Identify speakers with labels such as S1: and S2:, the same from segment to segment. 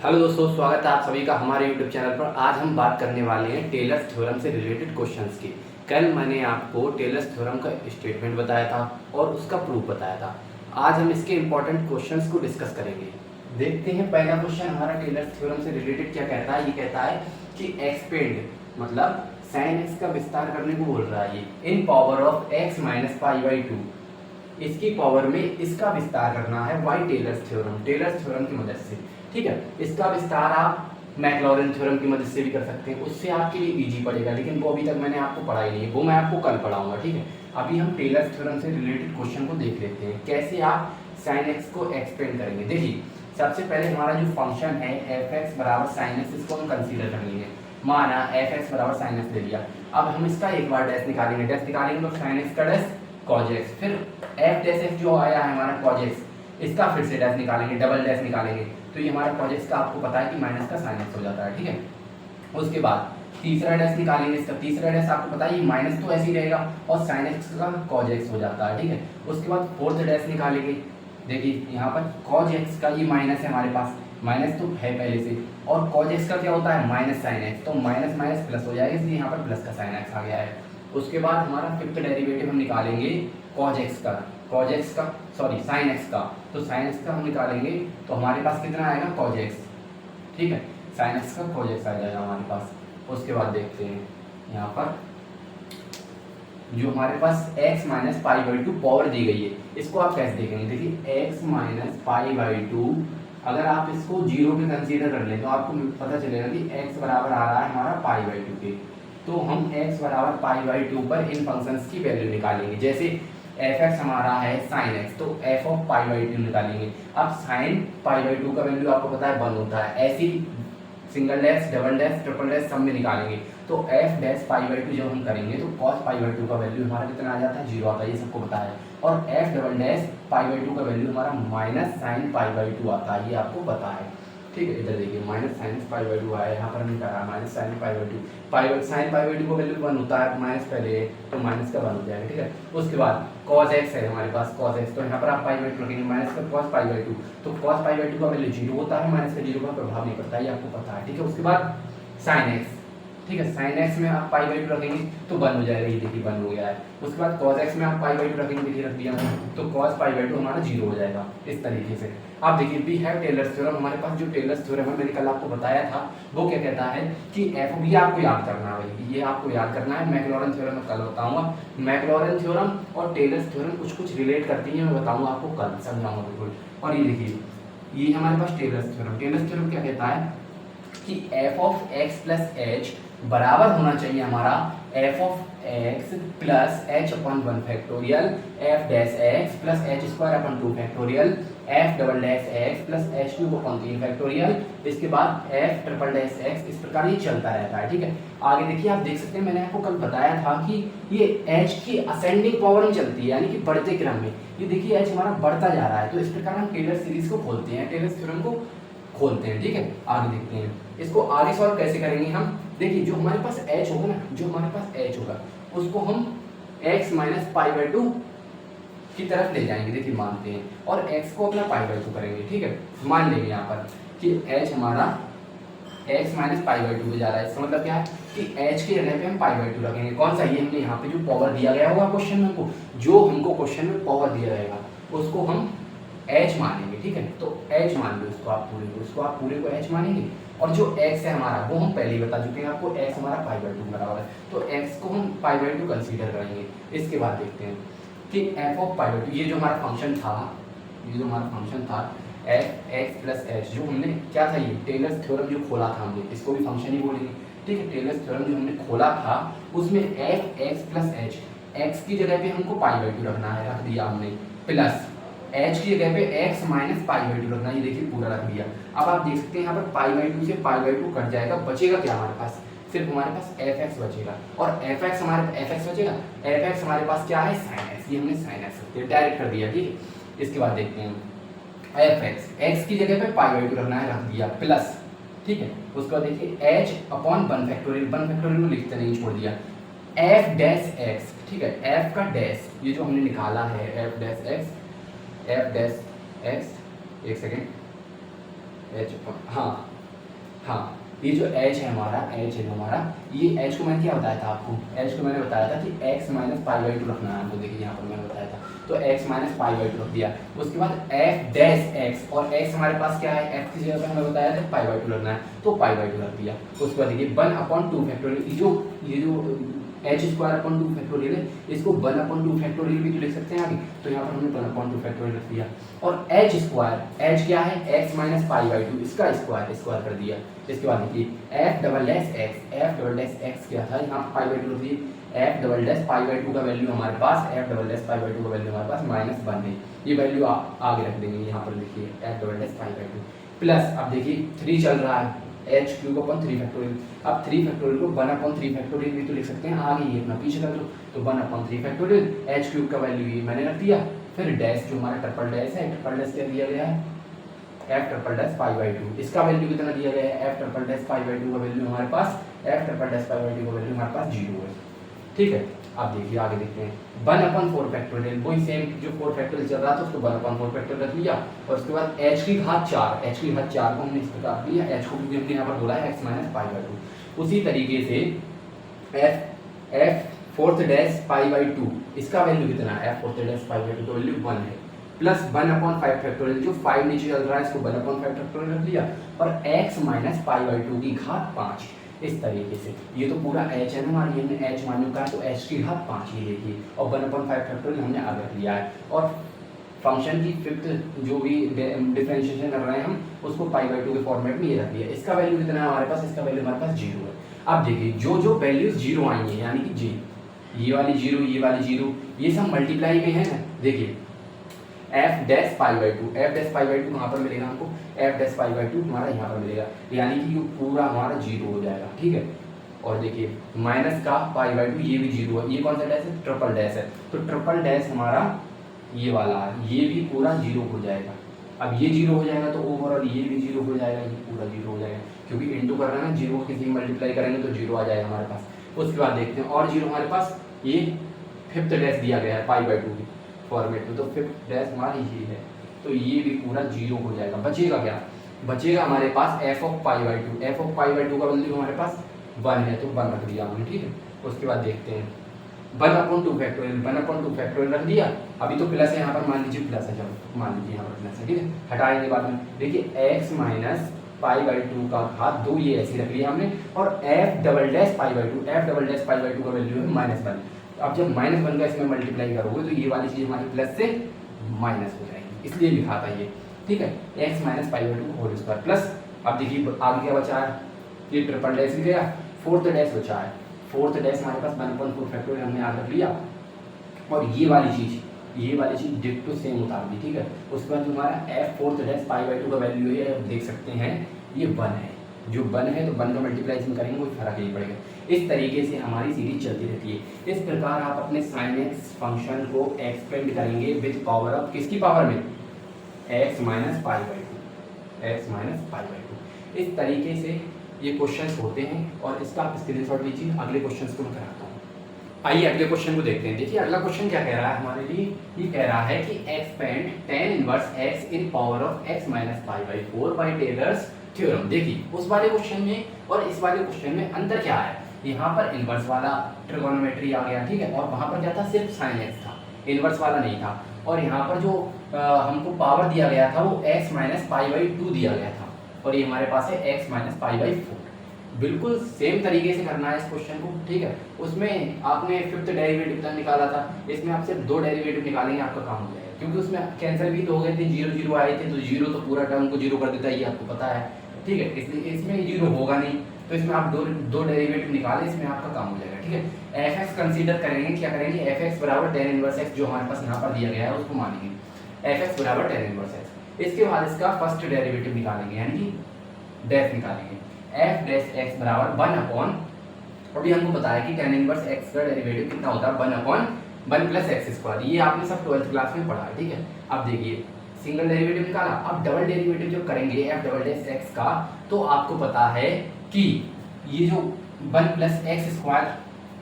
S1: Hello दोस्तों, स्वागत है आप सभी का हमारे यूट्यूब चैनल पर। आज हम बात करने वाले हैं टेलर्स थ्योरम से रिलेटेड क्वेश्चंस की। कल मैंने आपको टेलर्स थ्योरम का स्टेटमेंट बताया था और उसका प्रूफ बताया था। आज हम इसके इंपॉर्टेंट क्वेश्चंस को डिस्कस करेंगे। देखते हैं पहला क्वेश्चन हमारा टेलर्स थ्योरम से रिलेटेड क्या कहता है। ये कहता है कि एक्सपेंड मतलब साइन एक्स का विस्तार करने को बोल रहा है। ये in power of x minus pi by two, इसकी पावर में इसका विस्तार करना है वाई टेलर्स थ्योरम की मदद से। ठीक है, इसका विस्तार आप मैक्लॉरिन थ्योरम की मदद से भी कर सकते हैं, उससे आपके लिए इजी पड़ेगा, लेकिन वो अभी तक मैंने आपको पढ़ाई नहीं है, वो मैं आपको कल पढ़ाऊंगा। ठीक है, अभी हम टेलर्स थ्योरम से रिलेटेड क्वेश्चन को देख लेते हैं, कैसे आप साइन एक्स को एक्सपेंड करेंगे। देखिए, सबसे पहले हमारा जो फंक्शन है एफ एक्स बराबर साइन एक्स, इसको हम कंसीडर कर लेंगे। माना एफ एक्स बराबर साइन एक्स ले लिया। अब हम इसका एक बार डैश निकालेंगे तो साइन एक्स का डैश कॉज एक्स, फिर एफ डैश एक्स जो आया है हमारा कॉज एक्स, इसका फिर से डैश निकालेंगे, डबल डैश निकालेंगे, तो ये हमारा कॉज एक्स का आपको पता है कि माइनस का साइन एक्स हो जाता है। ठीक है, उसके बाद तीसरा डैश निकालेंगे, इसका तीसरा डैश आपको पता है ये माइनस तो ऐसे ही रहेगा और साइन एक्स का कॉज एक्स हो जाता है। ठीक है, उसके बाद फोर्थ डैश निकालेंगे। देखिए यहाँ पर कॉज एक्स का ये माइनस है, हमारे पास माइनस तो है पहले से, और कॉज एक्स का क्या होता है माइनस साइन एक्स, तो माइनस माइनस प्लस हो जाएगा, इसलिए यहाँ पर प्लस का साइन एक्स आ गया है। उसके बाद हमारा फिफ्थ डेरिवेटिव हम निकालेंगे कॉज एक्स का साइन एक्स का, तो साइन एक्स का हम निकालेंगे तो हमारे पास कितना आएगा कॉज एक्स। ठीक है, साइन एक्स का कॉज एक्स आ जाएगा हमारे पास। उसके बाद देखते हैं यहाँ पर जो हमारे पास x minus pi by two power दी गई है, इसको आप कैसे देखेंगे। देखिए x minus pi by two, अगर आप इसको जीरो पे कंसीडर कर लें तो आपको पता चलेगा कि x बराबर आ रहा है हमारा पाई बाई टू के, तो हम x बराबर पाई बाई टू पर इन फंक्शंस की वैल्यू निकालेंगे। जैसे एफ एक्स हमारा है साइन एक्स, तो F of pi by to निकालेंगे। अब साइन पाई बाई टू का वैल्यू आपको पता है 1 होता है, ऐसी single dash double dash triple dash सब में निकालेंगे, तो F dash pi by to जब हम करेंगे तो कॉस पाई बाई टू का वैल्यू हमारा कितना आ जाता है 0 आता है, ये सबको पता है। और F double dash pi by to का वैल्यू हमारा minus sine pi by to आता है, ये आपको पता है। ठीक है, इधर देखिए minus sine pi by to आया, यहाँ पर हमने करा minus sine pi by to, sine pi by to का वैल्यू 1 होता है, माइनस पहले तो माइनस का 1 हो जाएगा। ठीक है, उसके बाद cos x है हमारे पास cos x, तो यहाँ पर आप पाई बाई टू रखेंगे, माइनस का cos पाई बाई टू, तो cos पाई बाई टू का वैल्यू 0 होता है, माइनस का 0 का प्रभाव नहीं पड़ता, ये आपको पता है। ठीक है, उसके बाद sin x, ठीक है, sin x में आप पाई बाई टू रखेंगे तो 1 हो जाएगा, ये देखिए 1 हो गया है। उसके बाद cos x में आप पाई बाई टू रखेंगे, देखिए रख दिया तो cos पाई बाई टू हमारा 0 हो जाएगा। इस तरीके से आप देखिए वी हैव टेलर्स थ्योरम, हमारे पास जो टेलर्स थ्योरम है मैंने कल आपको बताया था, वो क्या कहता है कि एफ बी आपको याद करना है भाई, ये आपको याद करना है। मैक्लॉरिन थ्योरम मैं कल बताऊंगा, मैक्लॉरिन थ्योरम और टेलर्स थ्योरम कुछ कुछ रिलेट करती हैं, मैं बताऊंगा आपको कल, समझाऊंगा बिल्कुल। और ये देखिए ये हमारे पास टेलर्स थ्योरम क्या कहता है कि F of x plus H बराबर होना चाहिए हमारा F of x plus H upon 1 factorial F dash x plus H square upon 2 factorial F double dash x plus H cube upon 3 factorial, इसके बाद एफ ट्रिपल डैश एक्स, इस प्रकार ये चलता रहता है। ठीक है, आगे देखिए आप देख सकते हैं मैंने आपको कल बताया था कि ये एच की असेंडिंग पावर में चलती है, यानी कि बढ़ते क्रम में। ये देखिए एच हमारा बढ़ता जा रहा है, तो इस प्रकार हम टेलर सीरीज को खोलते हैं, टेलर थ्योरम को खोलते हैं। ठीक है, आगे देखते हैं इसको आगे सॉल्व कैसे करेंगे हम। देखिए जो हमारे पास h होगा ना, जो हमारे पास h होगा उसको हम x minus pi by to की तरफ ले जाएंगे। देखिए मानते हैं और x को अपना पाई बाई टू करेंगे। ठीक है, मान लेंगे यहाँ पर कि h हमारा x minus pi by to पे जा रहा है, इसका मतलब क्या है कि h की जगह पे हम पाई बाई टू रखेंगे। कौन सा, ये हमने यहाँ पे जो पावर दिया गया होगा क्वेश्चन में, हमको जो हमको क्वेश्चन में पावर दिया जाएगा उसको हम h मानेंगे। ठीक है, तो h मान लो इसको आप पूरे को, h मानेंगे। और जो x है हमारा वो हम पहले ही बता चुके हैं आपको, x हमारा पाई बाई टू बराबर है, तो x को हम पाई बाई टू कंसीडर करेंगे। इसके बाद देखते हैं कि f of pi by to, ये जो हमारा फंक्शन था एफ एक्स प्लस एच, जो हमने क्या था ये टेलर्स थ्योरम जो खोला था हमने, इसको भी फंक्शन ही बोलेंगे। ठीक है, टेलर्स थ्योरम जो हमने खोला था उसमें F x plus H, x की जगह पे हमको पाई बाई टू रखना है, रख दिया हमने, प्लस h की जगह पे x minus pi by to रखना, ये देखिए पूरा रख दिया। अब आप देख सकते हैं यहाँ पर पाई बाई टू से पाई बाई टू कट जाएगा, बचेगा क्या हमारे पास, सिर्फ हमारे पास एफ एक्स बचेगा। और एफ एक्स हमारे पास क्या है साइन एक्स, ये हमने साइन एक्स डायरेक्ट कर दिया। ठीक है, इसके बाद देखते हैं एफ एक्स, एक्स की जगह पे पाई बाई टू रखना है, रख दिया प्लस। ठीक है, उसके बाद देखिए h अपॉन 1 फैक्टोरियल को लिखते नहीं, छोड़ दिया एफ डैश एक्स। ठीक है, एफ का डैश ये जो हमने निकाला है एफ डैश एक्स, एक सेकेंड हाँ हाँ, ये जो h है हमारा, h है हमारा, ये h को मैंने क्या बताया था आपको, h को मैंने बताया था कि x minus pi by to रखना है हमको। देखिए यहाँ पर मैंने बताया था, तो x minus pi by to रख दिया। उसके बाद f डैश x, और x हमारे पास क्या है, x की जगह पर हमें बताया था पाई बाई टू रखना है, तो पाई बाई टू रख दिया। उसके बाद देखिए 1/2 फैक्टोरियल, ये जो h स्क्वायर अपॉन 2 फैक्टोरियल है, इसको 1/2 फैक्टोरियल भी तो लिख सकते हैं आगे, तो यहाँ पर हमने 1/2 फैक्टोरियल रख दिया। और h स्क्वायर, h क्या है, x minus pi by to, इसका स्क्वायर कर दिया। इसके बाद देखिए f डबल डैश x क्या था, यहाँ पाई बाई टू रख दिए। f double dash pi by to का वैल्यू हमारे पास, f double dash pi by to का वैल्यू हमारे पास -1 है, ये वैल्यू आगे रख देंगे। यहाँ पर देखिए f double dash pi by two plus, अब देखिए 3 चल रहा है, h क्यूब अपॉन 3 फैक्टोरियल। अब 3 फैक्टोरियल को 1/3 फैक्टोरियल भी तो लिख सकते हैं, आगे ये अपना पीछे कर लो, तो 1/3 फैक्टोरियल, h क्यूब का वैल्यू ये मैंने रख दिया। फिर डैश जो हमारा ट्रिपल डैश है, ट्रिपल डैश क्या दिया गया है, f triple dash pi by to, इसका वैल्यू कितना दिया गया है, f triple dash pi by to का वैल्यू हमारे पास, f triple dash pi by to का वैल्यू हमारे पास 0 है। ठीक है, अब देखिए आगे देखते हैं 1/4 फैक्टोरियल, वही सेम जो 4 फैक्टोरियल चल रहा था उसको 1/4 फैक्टोरियल रख लिया। और उसके बाद h की घात 4, h की घात 4 को हमने इस प्रकार लिया, h को भी हमने यहाँ पर बोला है x minus pi by to. उसी तरीके से f fourth dash pi by to, इसका वैल्यू कितना है, f fourth dash pi by to का वैल्यू 1 है, प्लस 1/5 फैक्टोरियल, जो 5 नीचे चल रहा है इसको 1/5 फैक्टोरियल रख लिया, और x minus pi by to की घात 5। इस तरीके से ये तो पूरा h है ना हमारी, हमने h मान का है तो h की घात 5 ही देखिए, और 1/5 फैक्टोरियल हमने आगे रख लिया है। और फंक्शन की फिफ्थ जो भी डिफरेंशिएशन कर रहे हैं हम, उसको पाई बाई टू के फॉर्मेट में ये रख दिया। इसका वैल्यू कितना है हमारे पास, इसका वैल्यू हमारे पास 0 है। अब देखिए जो जो वैल्यूज 0 आई है, यानी कि ये वाली 0, ये वाली 0, ये सब मल्टीप्लाई में है ना। देखिए f dash pi by to, f dash pi by to कहाँ पर मिलेगा हमको, f dash pi by to हमारा यहाँ पर मिलेगा, यानी कि ये पूरा हमारा 0 हो जाएगा। ठीक है, और देखिए माइनस का पाई बाई टू, ये भी 0 है। ये कौन सा डैश है, ट्रिपल डैश है, तो ट्रिपल डैश हमारा ये वाला है, ये भी पूरा 0 हो जाएगा। अब ये 0 हो जाएगा तो ओवरऑल ये भी 0 हो जाएगा, ये पूरा 0 हो जाएगा, क्योंकि इंटू कर रहे हैं ना, 0 को किसी मल्टीप्लाई करेंगे तो 0 आ जाएगा हमारे पास। उसके बाद देखते हैं और 0 हमारे पास, ये फिफ्थ डैश दिया गया है पाई बाई टू की फॉर्मेट में, तो फिफ्थ डैश हमारी ये है, तो ये भी पूरा 0 हो जाएगा। बचेगा क्या, बचेगा हमारे पास f of pi by to, f of pi by to का वैल्यू हमारे पास 1 है, तो 1 रख दिया हमने। ठीक है, उसके बाद देखते हैं 1/2 फैक्टोरियल, 1/2 फैक्टोरियल रख दिया। अभी तो प्लस है यहाँ पर, मान लीजिए प्लस है, चलो मान लीजिए यहाँ पर प्लस है। ठीक है, हटाएंगे बाद में। देखिए x minus pi by to का घात 2, ये ऐसे रख लिया हमने, और f double dash pi by to, f double dash pi by to का वैल्यू है -1। अब जब -1 का इसमें मल्टीप्लाई करोगे तो ये वाली चीज़ हमारी प्लस से माइनस हो जाएगी, इसलिए लिखा था ये। ठीक है, x minus pi by two whole square plus, अब देखिए आगे क्या बचा है, ये ट्रिपल डैश गया, फोर्थ डैश बचा है, फोर्थ डैश हमारे पास 1/4 फैक्टोरियल हमने आगे रख लिया, और ये वाली चीज़ डिक्टो सेम उतार दी। ठीक है, उसके बाद जो हमारा f fourth dash pi by to का वैल्यू है, आप देख सकते हैं ये 1 है, जो 1 है तो 1 का मल्टीप्लाइजेशन करेंगे कोई फर्क नहीं पड़ेगा। इस तरीके से हमारी सीरीज चलती रहती है। इस प्रकार आप अपने sin x फंक्शन को एक्सपेंड करेंगे विद पावर ऑफ, किसकी पावर में, x minus pi by to, x minus pi by to. इस तरीके से ये क्वेश्चंस होते हैं, और इसका आप स्क्रीनशॉट लीजिए, अगले क्वेश्चंस को मैं कराता हूँ। आइए अगले क्वेश्चन को देखते हैं। देखिए अगला क्वेश्चन क्या कह रहा है हमारे लिए, ये कह रहा है कि expand tan inverse x in power of x minus pi by 4 by Taylor's theorem. देखिए उस वाले क्वेश्चन में और इस वाले क्वेश्चन में अंतर क्या है, यहाँ पर इनवर्स वाला ट्रिगोनोमेट्री आ गया, ठीक है, और वहाँ पर क्या था, सिर्फ साइन x था, इनवर्स वाला नहीं था। और यहाँ पर जो हमको पावर दिया गया था वो x माइनस पाई बाई 2 दिया गया था, और ये हमारे पास है x माइनस पाई बाई 4। बिल्कुल सेम तरीके से करना है इस क्वेश्चन को, ठीक है। उसमें आपने फिफ्थ डेरिवेटिव निकाला था, इसमें आप सिर्फ 2 डेरिवेटिव निकालेंगे, आपका काम हो जाएगा, क्योंकि उसमें कैंसिल भी तो हो गए थे, 0 0 आए थे, तो 0 तो पूरा टर्म को 0 कर देता है, ये आपको पता है, ठीक है। इसलिए इसमें 0 होगा नहीं, तो इसमें आप दो डेरिवेटिव निकालें, इसमें आपका काम हो जाएगा, ठीक है। एफ एक्स कंसिडर करेंगे, क्या करेंगे, एफ एक्स बराबर tan इनवर्स एक्स जो हमारे पास यहाँ पर दिया गया है उसको मानेंगे, एफ एक्स बराबर tan इनवर्स एक्स। इसके बाद इसका फर्स्ट डेरिवेटिव निकालेंगे, यानी कि डैश निकालेंगे, एफ डैश एक्स बराबर 1 अपॉन, अभी हमको बताया कि tan इनवर्स एक्स का डेरिवेटिव कितना होता है, 1 अपॉन 1 प्लस एक्स स्क्वायर, ये आपने सब 12th क्लास में पढ़ा है, ठीक है। अब देखिए सिंगल डेरिवेटिव निकाला, अब डबल डेरिवेटिव जब करेंगे एफ डबल डैश एक्स का, तो आपको पता है कि ये जो 1 प्लस एक्स स्क्वायर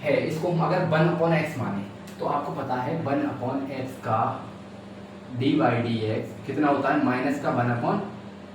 S1: है, इसको हम अगर 1 अपॉन एक्स माने, तो आपको पता है 1 अपॉन एक्स का डी बाई डी एक्स कितना होता है, माइनस का 1 अपॉन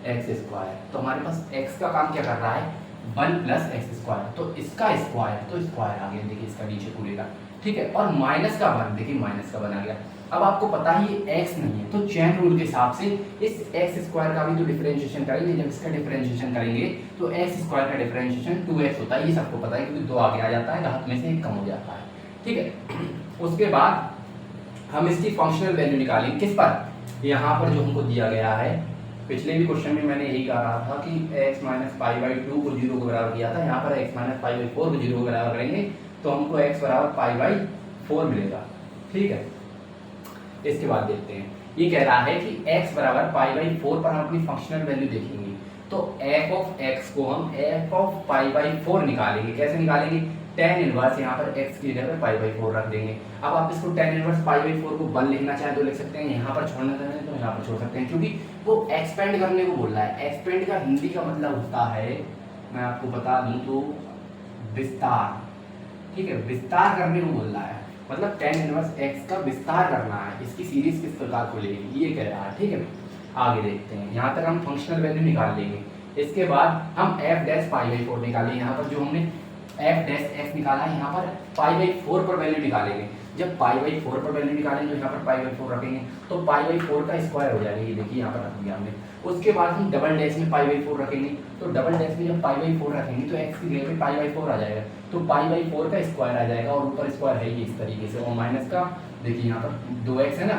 S1: एक्स स्क्वायर। तो हमारे पास एक्स का काम क्या कर रहा है, 1 प्लस एक्स स्क्वायर, तो इसका स्क्वायर, तो स्क्वायर आ गया, देखिए इसका नीचे पूरे का, ठीक है। और माइनस का 1, देखिए माइनस का 1 आ गया। अब आपको पता ही ये एक्स नहीं है, तो चेन रूल के हिसाब से इस एक्स स्क्वायर का भी तो डिफरेंशिएशन करेंगे। जब इसका डिफरेंशिएशन करेंगे तो एक्स स्क्वायर का डिफरेंशिएशन 2x होता है, ये सबको पता है क्योंकि 2 आगे आ जाता है, घात में से 1 कम हो जाता है, ठीक है। उसके बाद हम इसकी फंक्शनल वैल्यू निकालेंगे किस पर, यहाँ पर जो हमको दिया गया है, पिछले भी क्वेश्चन में मैंने यही कहा रहा था कि x माइनस पाई बाई 2 को 0 के बराबर किया था, यहाँ पर x माइनस पाई बाई 4 को 0 के बराबर करेंगे तो हमको x बराबर पाई बाई 4 मिलेगा, ठीक है। इसके बाद देखते हैं, ये कह रहा है कि x बराबर पाई बाई 4 पर हम अपनी फंक्शनल वैल्यू देखेंगे, तो f ऑफ x को हम f ऑफ पाई बाई 4 निकालेंगे। कैसे निकालेंगे, tan इनवर्स यहाँ पर x की जगह पर पाई बाई 4 रख देंगे। अब आप इसको tan इनवर्स पाई बाई 4 को 1 लिखना चाहें तो लिख सकते हैं, यहाँ पर छोड़ना चाहें तो यहाँ पर छोड़ सकते हैं, क्योंकि वो एक्सपेंड करने को बोल रहा है। एक्सपेंड का हिंदी का मतलब होता है, मैं आपको बता दूं तो विस्तार, ठीक है, विस्तार करने को बोल रहा है, मतलब tan इनवर्स x का विस्तार करना है, इसकी सीरीज किस प्रकार खुलेगी ये कह रहा है, ठीक है। आगे देखते हैं, यहाँ तक हम फंक्शनल वैल्यू निकाल लेंगे। इसके बाद हम f डैश पाई बाई 4 निकालेंगे। यहाँ पर जो हमने f डैश x निकाला है, यहाँ पर पाई बाई 4 पर वैल्यू निकालेंगे। जब पाई बाई 4 पर वैल्यू निकालेंगे तो यहाँ पर पाई बाई 4 रखेंगे, तो पाई बाई 4 का स्क्वायर हो जाएगा, ये देखिए यहाँ पर रख दिया हमने। उसके बाद हम डबल डैश में पाई बाई 4 रखेंगे, तो डबल डैश में जब पाई बाई 4 रखेंगे तो x की जगह पे पाई बाई 4 आ जाएगा, तो पाई बाई 4 का स्क्वायर आ जाएगा, और ऊपर स्क्वायर है ये इस तरीके से, और माइनस का देखिए यहाँ पर 2x है ना,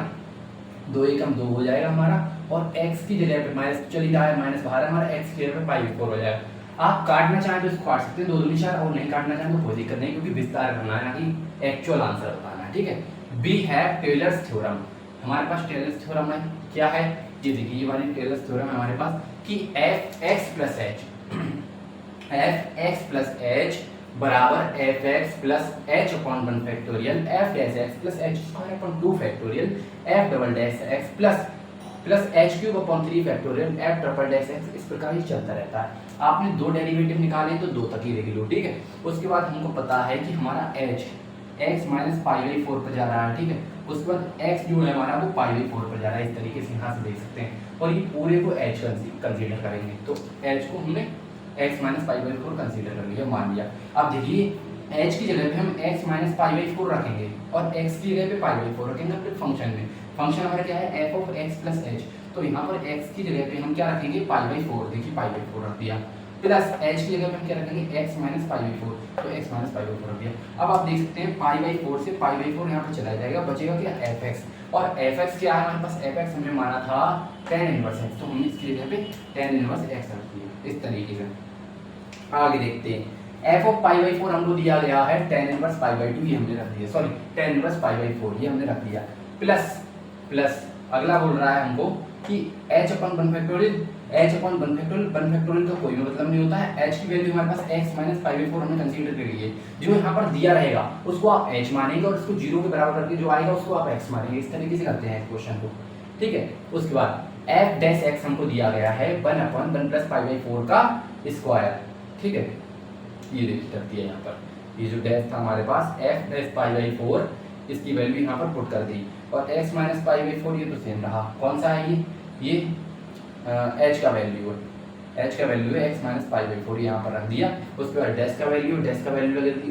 S1: 2 एकम 2 हो जाएगा हमारा, और x की जगह पे माइनस चली रहा है, माइनस बाहर हमारा, x की जगह पे पाई बाई 4 हो जाएगा। आप काटना चाहें तो इसको काट सकते हैं 2 दूनी 4, और नहीं काटना चाहें तो कोई दिक्कत नहीं, क्योंकि विस्तार करना है ना कि एक्चुअल आंसर बताना है, ठीक है। वी हैव टेलर्स थ्योरम, हमारे पास टेलर्स थ्योरम है, क्या है ये देखिए, ये वाली टेलर्स थ्योरम है हमारे पास कि एफ एक्स प्लस एच बराबर F x plus H upon 1 factorial F dash x plus H square upon 2 factorial F double dash x plus H cube upon 3 factorial F triple dash x, इस प्रकार ही चलता रहता है। आपने 2 derivative निकाले तो 2 तक ही लिख लो, ठीक है। उसके बाद हमको पता है कि हमारा H x minus pi by 4 पर जा रहा है, ठीक है। उसके बाद x जो है हमारा वो पाई बाई 4 पर जा रहा है, इस तरीके से यहाँ से देख सकते हैं, और ये पूरे को h कंसीडर करेंगे, तो h को हमने x minus pi by 4 consider कर लिया, मान लिया। अब देखिए h की जगह पे हम x माइनस पाई बाई 4 रखेंगे और x की जगह पे पाई बाई 4 रखेंगे अपने फंक्शन में। फंक्शन हमारा क्या है, f of x plus h, तो यहाँ पर x की जगह पे हम क्या रखेंगे, पाई बाई 4, देखिए पाई बाई 4 रख दिया, प्लस h की जगह पे हम क्या रखेंगे, x माइनस पाई बाई 4, तो x माइनस पाई बाई 4 रख दिया। अब आप देख सकते हैं पाई बाई 4 से पाई बाई 4 यहाँ पर चला जाएगा, बचेगा क्या, fx, और fx क्या है हमारे पास, fx हमने माना था tan इनवर्स x, तो हमने इसकी जगह पे tan इनवर्स x रख दिया, इस तरीके से। आगे देखते हैं, f ऑफ पाई बाई 4 हमको दिया गया है tan इनवर्स पाई बाई 2, ये हमने रख दिया, sorry tan inverse pi by 4 ये हमने रख दिया, प्लस अगला बोल रहा है हमको कि h upon 1 factorial, h upon 1 factorial का कोई भी मतलब नहीं होता है। h की वैल्यू हमारे पास x माइनस पाई बाई 4 हमने कंसीडर कर ली है, जो यहाँ पर दिया रहेगा उसको आप h मानेंगे और उसको 0 के बराबर करके जो आएगा उसको आप x मानेंगे, इस तरीके से करते हैं इस क्वेश्चन को, ठीक है। उसके बाद f डैश x हमको दिया गया है 1 अपॉन 1 प्लस पाई बाई 4 का स्क्वायर, ठीक है, ये देखिए कर दिया यहाँ पर, ये जो डैश था हमारे पास f डैश पाई बाई 4, इसकी वैल्यू यहाँ पर पुट कर दी, और x माइनस पाई बाई 4 ये तो सेम रहा, कौन सा है ये h का वैल्यू है, h का वैल्यू है x माइनस पाई बाई 4, यहाँ पर रख दिया। उसके बाद डैश का वैल्यू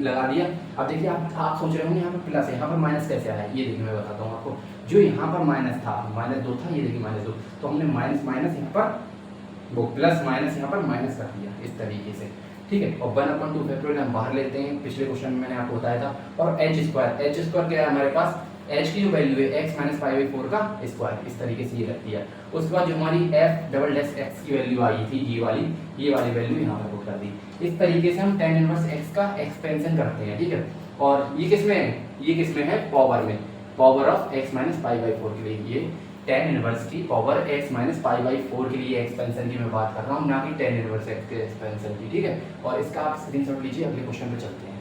S1: लगा दिया। अब देखिए आप सोच रहे होंगे यहाँ पर प्लस है, यहाँ पर माइनस कैसे आया, ये देखिए मैं बताता हूँ आपको। जो यहाँ पर माइनस था, -2 था, ये देखिए -2, तो हमने माइनस यहाँ पर वो प्लस माइनस यहाँ पर माइनस कर दिया, इस तरीके से, ठीक है। और 1 अपॉन 2 फैक्टोरियल हम बाहर लेते हैं, पिछले क्वेश्चन में मैंने आपको बताया था, और h स्क्वायर क्या है हमारे पास, h की जो वैल्यू है x माइनस पाई बाई 4 का स्क्वायर, इस तरीके से ये रख दिया। उसके बाद जो हमारी f डबल डैश x की वैल्यू आई थी, ये वाली वैल्यू यहाँ पर पुट कर दी। इस तरीके से हम tan इनवर्स x का एक्सपेंशन करते हैं, ठीक है। और ये किस में है, पावर में, power of x minus pi by 4 के लिए, ये tan इनवर्स की power x minus pi by 4 के लिए एक्सपेंशन की मैं बात कर रहा हूँ, ना कि tan इनवर्स x के एक्सपेंशन की, ठीक है। और इसका आप स्क्रीनशॉट लीजिए, अगले क्वेश्चन पे चलते हैं।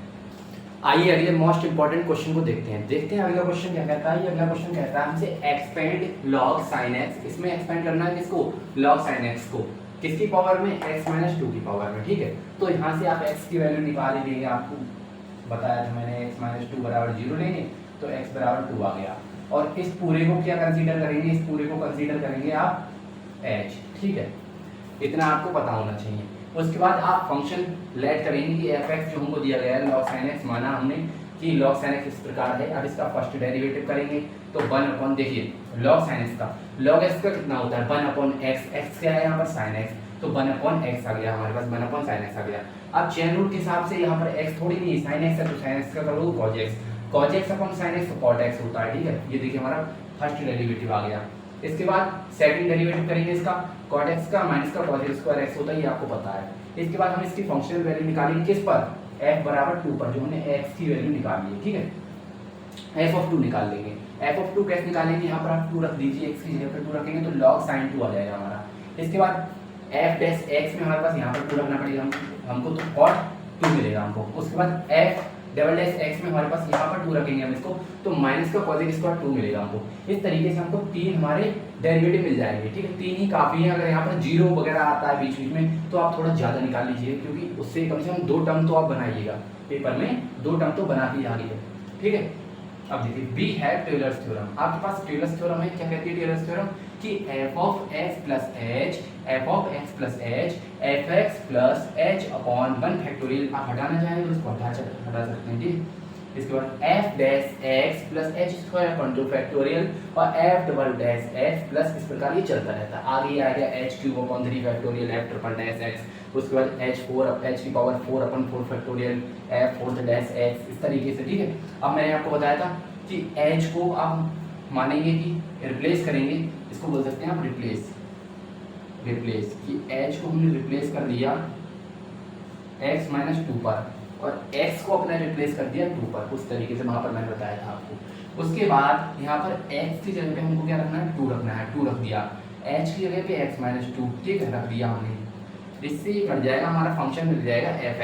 S1: आइए अगले मोस्ट इंपॉर्टेंट क्वेश्चन को देखते हैं अगला क्वेश्चन क्या कहता है। ये अगला क्वेश्चन कहता है हमसे एक्सपेंड लॉग साइन x, इसमें एक्सपेंड करना है किसको, लॉग साइन x को, किसकी पावर में, x माइनस 2 की पावर में, ठीक है। तो यहाँ से आप x की वैल्यू निकाल ही लेंगे, आपको बताया था मैंने, x माइनस 2 बराबर 0 लेंगे तो x बराबर 2 आ गया। और इस पूरे को क्या कंसीडर करेंगे, इस पूरे को कंसीडर करेंगे आप h, ठीक है। इतना आपको पता होना चाहिए। उसके बाद आप फंक्शन लेट करेंगे कि एफ एक्स जो हमको दिया गया है लॉग साइन एक्स, माना हमने कि लॉग साइन एक्स इस प्रकार है। अब इसका फर्स्ट डेरिवेटिव करेंगे तो 1 अपॉन, देखिए लॉग साइन एक्स का, लॉग एक्स का कितना होता है 1 अपॉन एक्स, एक्स क्या है यहाँ पर साइन एक्स, तो 1 अपॉन एक्स आ गया हमारे पास, 1 अपॉन साइन एक्स आ गया। अब चेन रूल के हिसाब से यहाँ पर एक्स थोड़ी नहीं है, साइन एक्स है तो साइन एक्स का करो cos x, cos x upon sine x तो कॉट एक्स होता है, ठीक है। ये देखिए हमारा फर्स्ट डेरिवेटिव आ गया। इसके बाद सेकंड डेरिवेटिव करेंगे इसका, कॉट एक्स का माइनस का कॉज स्क्वायर एक्स होता है, ये आपको पता है। इसके बाद हम इसकी फंक्शनल वैल्यू निकालेंगे किस पर, f बराबर 2 पर, जो हमने x की वैल्यू निकाली है, ठीक है। f ऑफ 2 निकाल लेंगे। f ऑफ 2 कैसे निकालेंगे, यहाँ पर आप 2 रख दीजिए, x की जगह पर 2 रखेंगे तो log sin 2 आ जाएगा हमारा। इसके बाद f डैश x में हमारे पास यहाँ पर 2 रखना पड़ेगा हमको, तो cot 2 मिलेगा हमको। उसके बाद f डबल डैश x में हमारे पास यहाँ पर 2 रखेंगे हम इसको, तो माइनस का cos स्क्वायर 2 मिलेगा हमको। इस तरीके से हमको 3 हमारे डेरिवेटिव मिल जाएंगे, ठीक है। 3 ही काफ़ी है। अगर यहाँ पर जीरो वगैरह आता है बीच बीच में तो आप थोड़ा ज़्यादा निकाल लीजिए, क्योंकि उससे कम से कम 2 टर्म तो आप बनाइएगा पेपर में, 2 टर्म तो बना के आगे, ठीक है। अब देखिए वी हैव टेलर्स थ्योरम, आपके पास टेलर्स थ्योरम है। क्या कहती है टेलर्स थ्योरम कि f of x plus h, f of x plus h, F x plus h upon 1 factorial, आप हटाना चाहें तो इसको हटा सकते हैं, ठीक। इसके बाद f dash x plus h square upon 2 factorial और f double dash x plus, इस प्रकार ये चलता रहता है। आगे आ गया h cube upon 3 factorial f triple dash x, उसके बाद h की power 4 upon 4 factorial f fourth dash x, इस तरीके से, ठीक है। अब मैंने आपको बताया था कि h को आप मानेंगे कि रिप्लेस करेंगे, इसको बोल सकते हैं आप रिप्लेस कि h को हमने रिप्लेस कर दिया x माइनस 2 पर और x को अपने रिप्लेस कर दिया 2 पर, उस तरीके से वहाँ पर मैंने बताया था आपको। उसके बाद यहाँ पर x की जगह पे हमको क्या रखना है 2 रखना है, 2 रख दिया, h की जगह पे x माइनस 2, ठीक है, रख दिया हमने। इससे ये कट जाएगा, हमारा फंक्शन मिल जाएगा f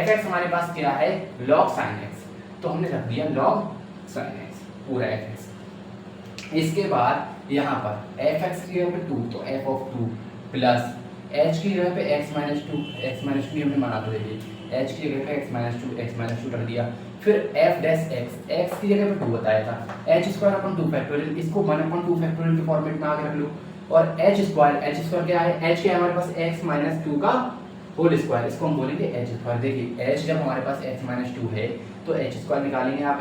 S1: x हमारे पास क्या है log sin x, तो हमने रख दिया log sin x पूरा f x। इसके बाद यहाँ पर एफ एक्स की जगह पे 2, तो एफ ऑफ 2 प्लस एच की जगह पे x माइनस 2 हमने माना, तो देखिए एच की जगह पे x माइनस 2 रख दिया। फिर एफ डैश x की जगह पे 2 बताया था, एच स्क्वायर अपन 2 फैक्टोरियल, इसको 1 अपन 2 फैक्टोरियल के फॉर्मेट में आगे रख लो। और एच स्क्वायर क्या है, एच क्या है हमारे पास x माइनस 2 का होल स्क्वायर, इसको हम बोलेंगे एच स्क्वायर। देखिए एच जब हमारे पास x माइनस 2 है तो एच स्क्वायर निकालेंगे आप,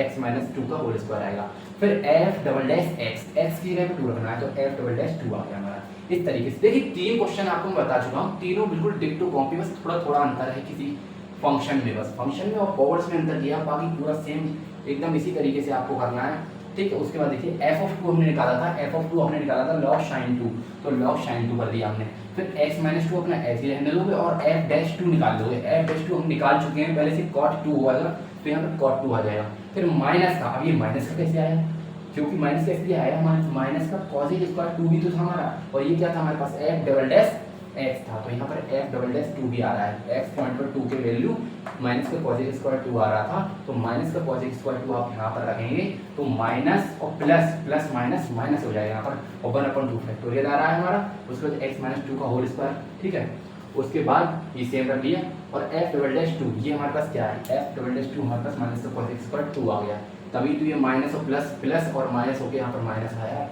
S1: x माइनस 2 का होल स्क्वायर आएगा। फिर एफ डबल डैश x की जगह पे 2 रखना है, तो एफ डबल डैश 2 आ गया हमारा। इस तरीके से देखिए 3 क्वेश्चन आपको मैं बता चुका हूँ, तीनों बिल्कुल डिक्टो कॉपी, बस थोड़ा अंतर है किसी फंक्शन में, बस फंक्शन में और पावर्स में अंतर किया, बाकी पूरा सेम एकदम इसी तरीके से आपको करना है, ठीक है। उसके बाद देखिए एफ ऑफ 2 हमने निकाला था, एफ ऑफ 2 हमने निकाला था log sin 2, तो log sin 2 कर दिया हमने। फिर x माइनस 2 अपना ऐसे ही रहने दोगे और f डैश 2 निकाल दोगे, f डैश 2 हम निकाल चुके हैं पहले से, cot 2 हुआ था तो यहाँ पर cot 2 आ जाएगा। फिर माइनस का, अब ये माइनस का कैसे आया, क्योंकि माइनस का इसलिए आया, माइनस का cos स्क्वायर 2 भी तो था हमारा, और ये क्या था हमारे पास f डबल डैश x था, तो यहाँ पर f डबल डैश 2 भी आ रहा है, x पॉइंट पर 2 के वैल्यू माइनस का cos स्क्वायर 2 आ रहा था, तो माइनस का cos स्क्वायर 2 आप यहाँ पर रखेंगे तो माइनस और प्लस माइनस माइनस हो जाएगा यहाँ पर, और 1/2 फैक्टोरियल आ रहा है हमारा, उसके बाद x माइनस 2 का होल स्क्वायर, ठीक है। उसके बाद ये सेम रख लिया और f डबल डैश 2 ये हमारे पास क्या है, f डबल डैश 2 हमारे पास माइनस का cos स्क्वायर 2 आ गया, तभी तो ये माइनस और प्लस और माइनस होकर यहाँ पर माइनस आया,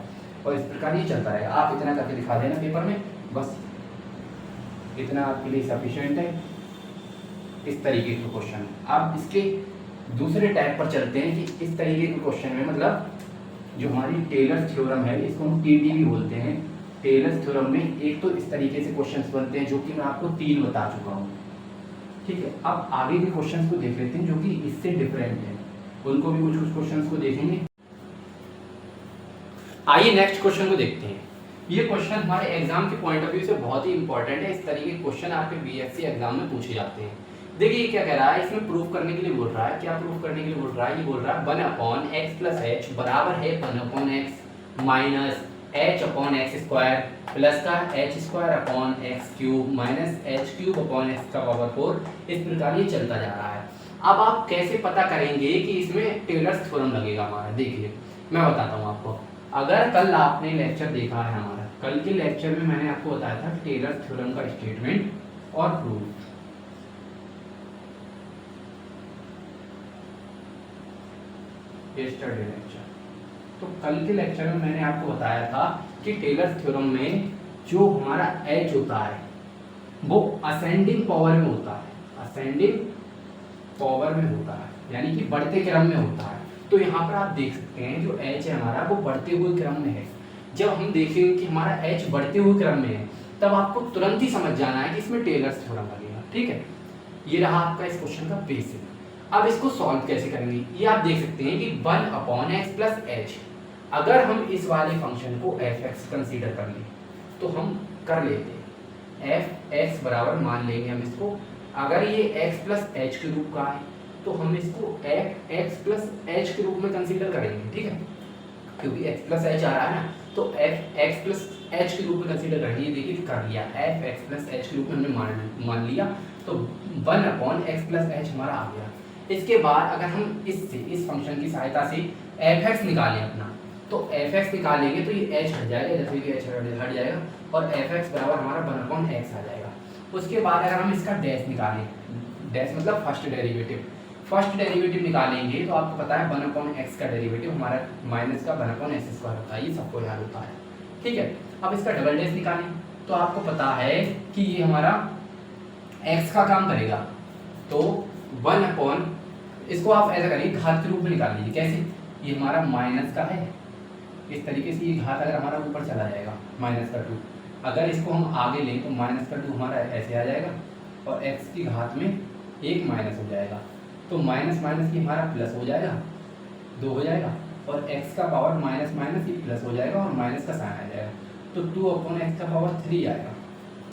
S1: और इस प्रकार ये चलता रहेगा। आप इतना करके दिखा देना पेपर में, बस इतना आपके लिए सफिशिएंट है। इस तरीके के क्वेश्चन, आप इसके दूसरे टाइप पर चलते हैं कि इस तरीके के क्वेश्चन में, मतलब जो हमारी टेलर्स थ्योरम है, इसको हम टीटी भी बोलते हैं। टेलर्स थ्योरम में एक तो इस तरीके से क्वेश्चंस बनते हैं जो कि मैं आपको 3 बता चुका हूँ, ठीक है। अब आगे के क्वेश्चंस को देख लेते हैं जो कि इससे डिफरेंट है, उनको भी कुछ क्वेश्चंस को देखेंगे। आइए नेक्स्ट क्वेश्चन को देखते हैं। ये क्वेश्चन हमारे एग्जाम के पॉइंट ऑफ व्यू से बहुत ही इंपॉर्टेंट है, इस तरीके के क्वेश्चन आपके बीएससी एग्जाम में पूछे जाते हैं। देखिए ये क्या कह रहा है, इसमें प्रूफ करने के लिए बोल रहा है, क्या प्रूफ करने के लिए बोल रहा है, ये बोल रहा है 1 अपॉन एक्स प्लस एच बराबर है 1 upon x minus h upon x square plus का h square upon x cube minus h cube upon x का पावर 4, इस प्रकार ये चलता जा रहा है। अब आप कैसे पता करेंगे कि इसमें टेलर्स थ्योरम लगेगा हमारा, देखिए मैं बताता हूँ आपको। अगर कल आपने लेक्चर देखा है हमारा, कल के लेक्चर में मैंने आपको बताया था टेलर्स थ्योरम का स्टेटमेंट और प्रूफ, यस्टरडे लेक्चर। तो कल के लेक्चर में मैंने आपको बताया था कि टेलर्स थ्योरम में जो हमारा h होता है वो असेंडिंग पावर में होता है, असेंडिंग पावर में होता है, यानी कि बढ़ते क्रम में होता है। तो यहाँ पर आप देख सकते हैं जो h है हमारा वो बढ़ते हुए क्रम में है। जब हम देखेंगे कि हमारा h बढ़ते हुए क्रम में है तब आपको तुरंत ही समझ जाना है कि इसमें टेलर्स थ्योरम लगेगा। ठीक है, ये रहा आपका इस क्वेश्चन का बेसिक। अब इसको सॉल्व कैसे करेंगे ये आप देख सकते हैं कि 1/x प्लस एच, अगर हम इस वाले फंक्शन को f(x) कंसीडर कर लें तो हम कर लेते हैं f(x) बराबर मान लेंगे हम इसको, अगर ये x प्लस एच के रूप का है तो हम इसको x प्लस एच के रूप में कंसीडर करेंगे। ठीक है, क्योंकि x प्लस एच आ रहा है ना, तो x प्लस एच के रूप में कंसीडर करेंगे। ये देखिए कर लिया, f(x) प्लस एच के रूप में हमने मान लिया, तो 1/x प्लस एच हमारा आ गया। इसके बाद अगर हम इस फंक्शन की सहायता से f(x) निकालें अपना, तो f(x) निकालेंगे तो ये h हट जाएगा, जैसे कि h हट जाएगा और f(x) बराबर हमारा 1/x आ जाएगा। उसके बाद अगर हम इसका डैश निकालें, डैश मतलब फर्स्ट डेरिवेटिव निकालेंगे तो आपको पता है 1/x का डेरिवेटिव हमारा माइनस का 1/x² होता है, ये सबको याद होता है। ठीक है, अब इसका डबल डैश निकालें तो आपको पता है कि ये हमारा x का काम करेगा, तो 1/, इसको आप ऐसा करिए घात के रूप में निकाल लीजिए। कैसे, ये हमारा माइनस का है, इस तरीके से ये घात अगर हमारा ऊपर चला जाएगा -2, अगर इसको हम आगे लें तो -2 हमारा ऐसे आ जाएगा और x की घात में एक माइनस हो जाएगा, तो माइनस माइनस की हमारा प्लस हो जाएगा, 2 हो जाएगा और x का पावर माइनस माइनस ये प्लस हो जाएगा और माइनस का साइन आ जाएगा, तो 2/x का पावर 3 आएगा।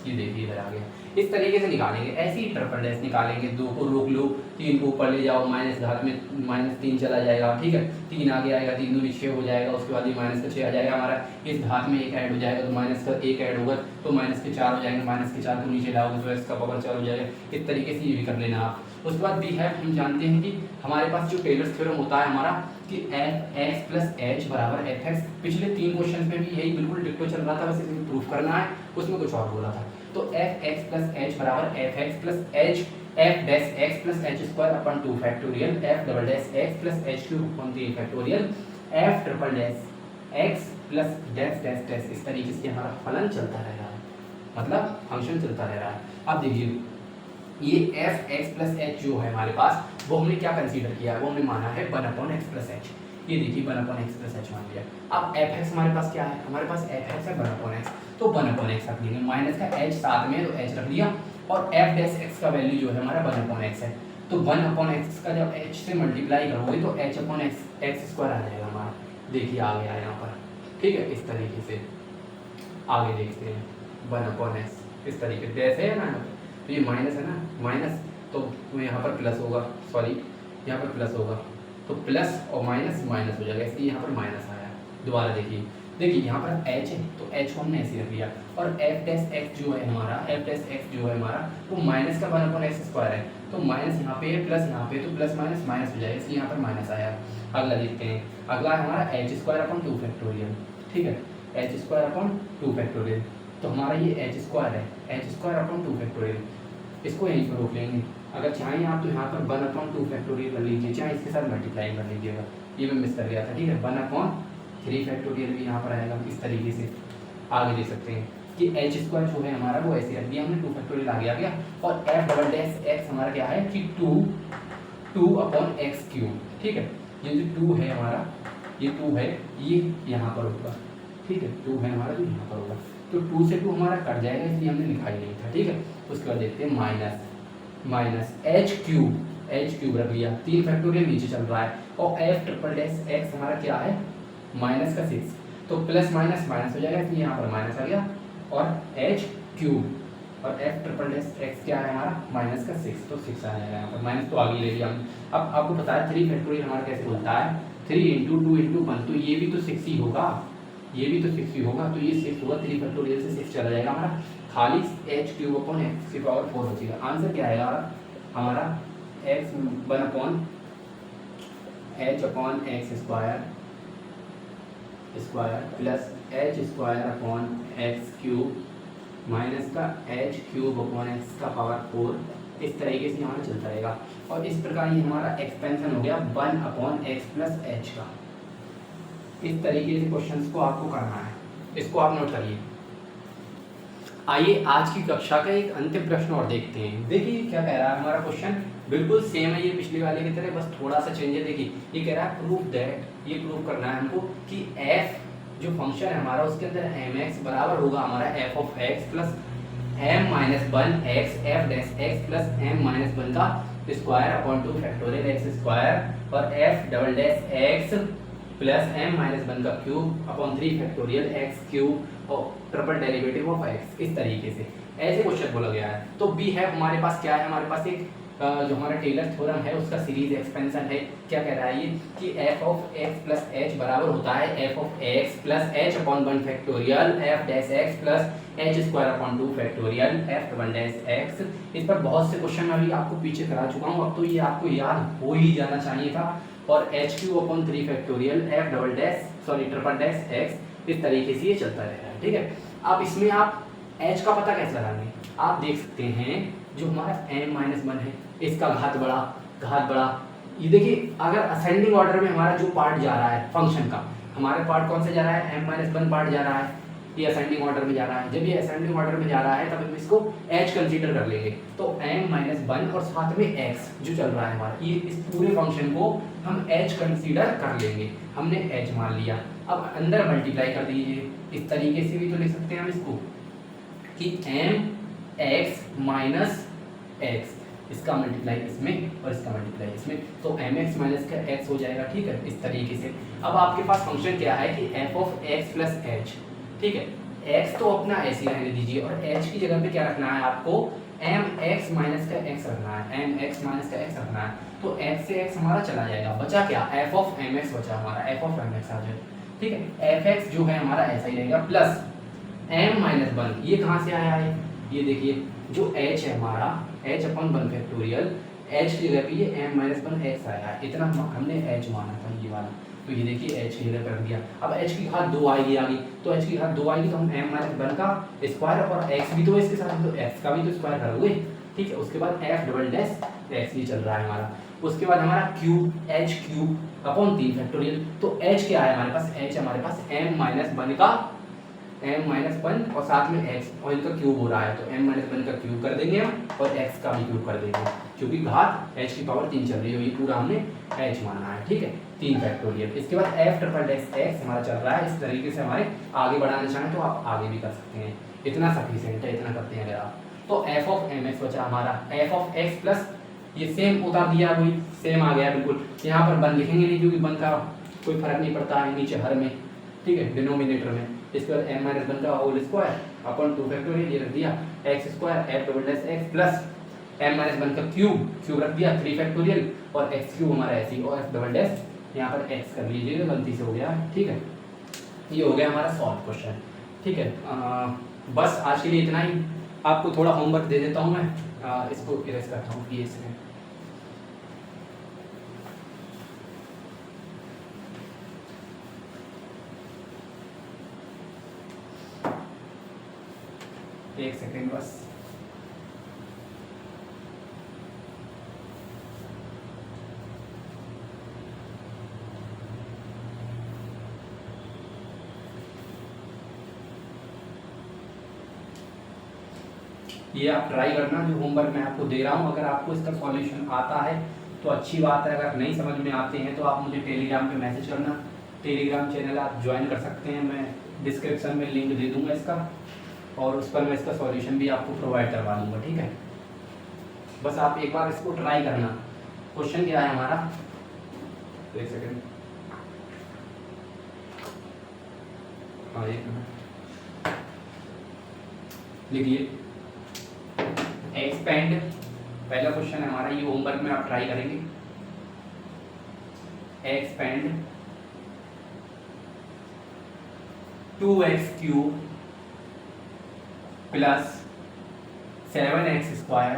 S1: ये देखिए इधर आ गया। इस तरीके से निकालेंगे, ऐसे ही ट्रिपल डैश निकालेंगे, 2 को रोक लो, 3 को ऊपर ले जाओ, माइनस घात में -3 चला जाएगा। ठीक है, 3 आगे आएगा, 3 दूनी 6 हो जाएगा, उसके बाद ये -6 आ जाएगा हमारा, इस घात में 1 ऐड हो जाएगा तो माइनस का 1 ऐड होगा तो -4 हो जाएंगे, -4 को नीचे लाओगे तो x का पावर 4 हो जाएगा। इस तरीके से ये भी कर लेना आप। उसके बाद वी हैव, हम जानते हैं कि हमारे पास जो टेलर्स थ्योरम होता है हमारा कि f(x) प्लस एच बराबर f(x), पिछले 3 क्वेश्चन में भी यही बिल्कुल डिक्टो चल रहा था, बस इसमें प्रूफ करना है, उसमें कुछ और बोला था। तो f(x) प्लस एच बराबर f(x) plus H f dash x plus H square upon 2 factorial f double dash x plus H cube अपन 3 factorial f triple dash x plus dash dash dash. इस तरीके से हमारा फलन चलता रह रहा है, मतलब फंक्शन चलता रह रहा है। अब देखिए ये f(x) प्लस एच जो है हमारे पास, वो हमने क्या कंसीडर किया है, वो हमने माना है 1/x प्लस एच। ये देखिए 1/x प्लस एच मान लिया। अब f(x) हमारे पास क्या है, हमारे पास f(x) है 1/x, तो 1/x रख लेंगे, माइनस का h साथ में तो h रख लिया और f डैश x का वैल्यू जो है हमारा 1/x है, तो 1/x का जब h से मल्टीप्लाई करोगे तो h/x² आ जाएगा हमारा। देखिए आ गया यहाँ पर। ठीक है, इस तरीके से आगे देखते हैं 1/x, इस तरीके डैश है ना, तो ये माइनस है ना, माइनस तो यहाँ पर प्लस होगा, सॉरी यहाँ पर प्लस होगा, तो प्लस और माइनस माइनस हो जाएगा, इसलिए यहाँ पर माइनस आया। दोबारा देखिए यहाँ पर h है तो h को हमने ऐसे रख लिया और f डैश x जो है हमारा वो माइनस का 1/x² है, तो माइनस यहाँ पे है प्लस यहाँ पे, तो प्लस माइनस माइनस हो जाएगा, इसलिए यहाँ पर माइनस आया। अगला देखते हैं, अगला है हमारा h² 2 फैक्टोरियल। ठीक है, h² 2 फैक्टोरियल, तो हमारा ये h² है, h² 2 फैक्टोरियल, इसको यहीं पर रोक लेंगे। अगर चाहें आप तो यहाँ पर 1/2 फैक्टोरियल कर लीजिए, चाहे इसके साथ मल्टीप्लाई कर लीजिएगा, ये मैं मिस कर गया था। ठीक है, 1/3 फैक्टोरियल भी यहाँ पर आएगा। इस तरीके से आगे देख सकते हैं कि h² जो है हमारा वो ऐसे रख दिया हमने, 2 फैक्टोरियल आगे आ गया और f डबल डैश x हमारा क्या है कि 2/x³। ठीक है, ये जो 2 है हमारा, ये 2 है, ये यहाँ पर होगा। ठीक है, 2 है हमारा जो यहाँ पर होगा, तो 2 से 2 हमारा कट जाएगा, इसलिए हमने लिखा ही नहीं था। ठीक है, उसके बाद देखते हैं माइनस h³ रख लिया, 3 फैक्टोरियल नीचे चल रहा है और f ट्रिपल डैश x हमारा क्या है -6, तो प्लस माइनस माइनस हो जाएगा, इसलिए यहाँ पर माइनस आ गया और h³ और f ट्रिपल डैश x क्या है हमारा -6, तो 6 आ जाएगा यहाँ पर, माइनस तो आगे ले लिया हमने। अब आपको पता है 3 फैक्टोरियल हमारा कैसे बोलता है, 3 × 2 × 1, तो ये भी तो 6 ही होगा, ये भी तो 6 ही होगा, तो ये 6 होगा, 3 फैक्टोरियल से 6 चला जाएगा हमारा, खाली h³/x⁴ बचेगा। आंसर क्या आएगा हमारा x 1/h/x² plus h²/x³ minus का h³ का पावर 4। इस तरीके से हमारा चलता रहेगा और इस प्रकार ये हमारा एक्सपेंशन हो गया 1/x प्लस h का। इस तरीके से क्वेश्चंस को आपको करना है, इसको आप नोट करिए। आइए आज की कक्षा का एक अंतिम प्रश्न और देखते हैं। देखिए क्या कह रहा है हमारा क्वेश्चन, बिल्कुल सेम है ये पिछले वाले की तरह, बस थोड़ा सा चेंज है। देखिए ये कह रहा है प्रूफ दैट, ये प्रूफ करना है हमको कि f जो फंक्शन है हमारा उसके अंदर mx बराबर होगा हमारा f of x plus m minus 1 x f dash x plus m minus 1 का square upon 2 factorial x square और f double dash x plus m minus 1 का cube upon 3 factorial x cube और triple derivative of x। इस तरीके से ऐसे question बोला गया है। तो बी है हमारे पास क्या है, हमारे पास एक जो हमारा टेलर थ्योरम है उसका सीरीज एक्सपेंशन है। क्या कह रहा है ये कि f of x plus h बराबर होता है f of x plus h upon 1 factorial f dash x plus h square upon 2 factorial f double dash x। इस पर बहुत से क्वेश्चन मैं अभी आपको पीछे करा चुका हूँ, अब तो ये आपको याद हो ही जाना चाहिए था। और h Q upon 3 factorial f double dash triple dash x। इस तरीके से ये चलता रहेगा, ठीक है। अब इसमें आप h का पता कैसे लगाएंगे, आप देख सकते हैं जो हमारा m-1 है इसका घात बड़ा। ये देखिए अगर असेंडिंग ऑर्डर में हमारा जो पार्ट जा रहा है फंक्शन का, हमारे पार्ट कौन सा जा रहा है, m-1 पार्ट जा रहा है, ये असेंडिंग ऑर्डर में जा रहा है। जब ये असेंडिंग ऑर्डर में जा रहा है तब हम इसको h कंसीडर कर लेंगे। तो m-1 और साथ में x जो चल रहा है हमारा, ये इस पूरे फंक्शन को हम h कंसीडर कर लेंगे। हमने h मान लिया, अब अंदर मल्टीप्लाई कर दीजिए। इस तरीके से भी तो लिख सकते हैं हम इसको कि mx माइनस x, इसका मल्टीप्लाई इसमें और इसका मल्टीप्लाई इसमें, तो mx माइनस का x हो जाएगा, ठीक है। इस तरीके से अब आपके पास फंक्शन क्या है कि f of x plus h, ठीक है। x तो अपना ऐसे ही रहने दीजिए और h की जगह पे क्या रखना है आपको, mx माइनस का x रखना है, mx माइनस का x रखना है। तो x से x हमारा चला जाएगा, बचा क्या, f ऑफ mx बचा हमारा, f ऑफ mx आ जाए, ठीक है। fx जो है हमारा ऐसा ही रहेगा प्लस m-1, ये कहाँ से आया है, ये देखिए जो h है हमारा h अपॉन 1 फैक्टोरियल, h की जगह पे ये m-1 x आया है, इतना हमने h माना था ये वाला। तो ये देखिए h की जगह पे रख दिया। अब h की घात 2 आएगी आगे, तो h की घात 2 आएगी तो हम m-1 का स्क्वायर और x भी तो इसके साथ, तो x का भी तो स्क्वायर करोगे, ठीक है। उसके बाद f डबल डैश x ये चल रहा है हमारा। उसके बाद हमारा cube h cube upon 3 factorial, तो h क्या है हमारे पास, h हमारे पास m-1 का m-1 और साथ में x और इनका क्यूब हो रहा है, तो m-1 का क्यूब कर देंगे हम और x का भी क्यूब कर देंगे, क्योंकि घात h की पावर 3 चल रही है, ये पूरा हमने h माना है, ठीक है। 3 फैक्टोरियल। इसके बाद f ट्रिपल डैश x हमारा चल रहा है। इस तरीके से हमारे आगे बढ़ाना चाहें तो आप आगे भी कर सकते हैं, इतना सफिशिएंट है, इतना करते हैं अगर आप। तो f ऑफ mx बचा हमारा, f ऑफ x प्लस ये सेम उतार दिया, वही सेम आ गया बिल्कुल। यहाँ पर 1 लिखेंगे नहीं क्योंकि 1 का कोई फर्क नहीं पड़ता है नीचे हर में, ठीक है, डिनोमिनेटर में। इसके बाद m-1 का होल स्क्वायर अपॉन 2 फैक्टोरियल ये रख दिया, x square f double dash x plus m-1 का क्यूब रख दिया 3 फैक्टोरियल और x क्यूब हमारा ऐसी और f डबल डैश यहाँ पर x कर लीजिएगा, गलती से हो गया, ठीक है। ये हो गया हमारा सॉल्व क्वेश्चन, ठीक है। बस आज के लिए इतना ही। आपको थोड़ा होमवर्क दे देता हूँ मैं, इसको इरेज करता हूँ ये से। एक सेकेंड बस। ये आप ट्राई करना, जो होमवर्क मैं आपको दे रहा हूँ। अगर आपको इसका सॉल्यूशन आता है तो अच्छी बात है, अगर नहीं समझ में आते हैं तो आप मुझे टेलीग्राम पे मैसेज करना। टेलीग्राम चैनल आप ज्वाइन कर सकते हैं, मैं डिस्क्रिप्शन में लिंक दे दूँगा इसका, और उस पर मैं इसका सॉल्यूशन भी आपको प्रोवाइड करवा दूँगा, ठीक है। बस आप एक बार इसको ट्राई करना। क्वेश्चन क्या है हमारा, एक सेकेंड, हाँ एक मिनट लिखिए। एक्सपेंड, पहला क्वेश्चन है हमारा, ये होमवर्क में आप ट्राई करेंगे। Expand 2x cube plus 7x square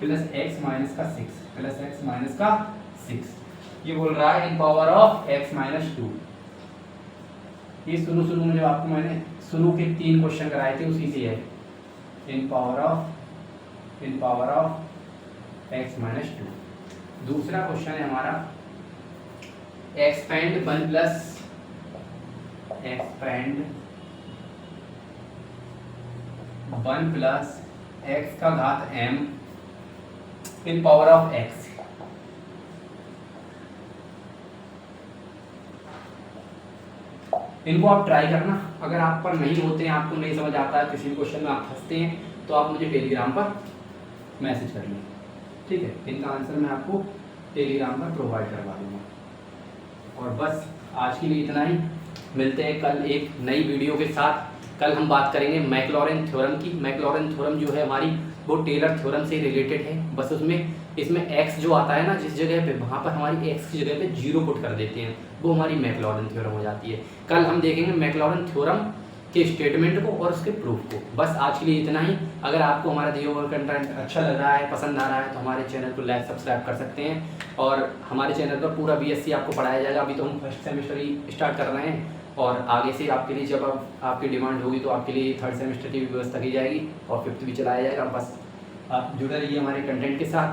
S1: plus x minus का 6 प्लस x माइनस का 6, ये बोल रहा है इन पावर ऑफ x माइनस 2। ये शुरू में जो आपको मैंने शुरू के 3 क्वेश्चन कराए थे उसी से है, इन पावर ऑफ x माइनस 2। दूसरा क्वेश्चन है हमारा expand 1 plus expand 1 plus x का घात m in power of x। इनको आप ट्राई करना, अगर आप पर नहीं होते हैं, आपको नहीं समझ आता है, किसी भी क्वेश्चन में आप फंसते हैं, तो आप मुझे टेलीग्राम पर मैसेज कर लें, ठीक है। इनका आंसर मैं आपको टेलीग्राम पर प्रोवाइड करवा दूंगा। और बस आज के लिए इतना ही, मिलते हैं कल एक नई वीडियो के साथ। कल हम बात करेंगे मैक्लॉरेन थ्योरम की। मैक्लॉरेन थ्योरम जो है हमारी, वो टेलर थ्योरम से रिलेटेड है। बस उसमें इसमें x जो आता है ना जिस जगह पे, वहाँ पर हमारी x की जगह पे 0 पुट कर देते हैं, वो हमारी मैक्लॉरेन थ्योरम हो जाती है। कल हम देखेंगे मैक्लॉरेन थ्योरम के स्टेटमेंट को और उसके प्रूफ को। बस आज के लिए इतना ही। अगर आपको हमारा दिया हुआ कंटेंट अच्छा लग रहा है, पसंद आ रहा है, तो हमारे चैनल को लाइक सब्सक्राइब कर सकते हैं। और हमारे चैनल पर पूरा BSc आपको पढ़ाया जाएगा। अभी तो हम फर्स्ट सेमेस्टर ही स्टार्ट कर रहे हैं, और आगे से आपके लिए जब अब आपकी डिमांड होगी तो आपके लिए थर्ड सेमेस्टर की व्यवस्था की जाएगी और फिफ्थ भी चलाया जाएगा। बस आप जुड़े रहिए हमारे कंटेंट के साथ।